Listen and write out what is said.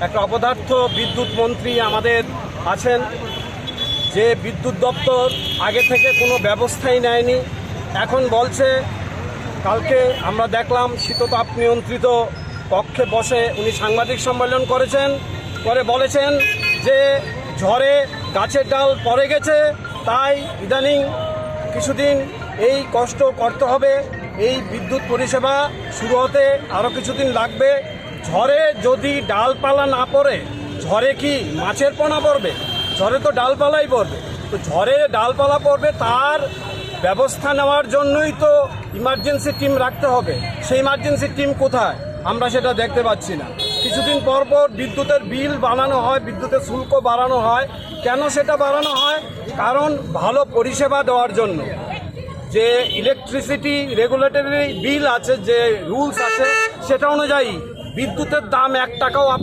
একটা অপদার্থ বিদ্যুৎ মন্ত্রী আমাদের আছেন, যে বিদ্যুৎ দপ্তর আগে থেকে কোনো ব্যবস্থাই নেয়নি। এখন বলছে, কালকে আমরা দেখলাম শীততাপ নিয়ন্ত্রিত কক্ষে বসে উনি সাংবাদিক সম্মেলন করেছেন, করে বলেছেন যে ঝড়ে গাছের ডাল পড়ে গেছে, তাই ইদানিং কিছুদিন এই কষ্ট করতে হবে, এই বিদ্যুৎ পরিষেবা শুরু হতে আরও কিছুদিন লাগবে। ঝড়ে যদি ডালপালা না পড়ে, ঝড়ে কি মাছের পোনা পড়বে? ঝড়ে তো ডালপালাই পড়বে। তো ঝড়ে ডালপালা পড়বে, তার ব্যবস্থা নেওয়ার জন্যই তো ইমার্জেন্সি টিম রাখতে হবে। সেই ইমার্জেন্সি টিম কোথায়? আমরা সেটা দেখতে পাচ্ছি না। কিছুদিন পর পর বিদ্যুতের বিল বাড়ানো হয়, বিদ্যুতের শুল্ক বাড়ানো হয়। কেন সেটা বাড়ানো হয়? কারণ ভালো পরিষেবা দেওয়ার জন্য। যে ইলেকট্রিসিটি রেগুলেটরি বিল আছে, যে রুলস আছে, সেটা অনুযায়ী বিদ্যুতের দাম 1 টাকাও আপনি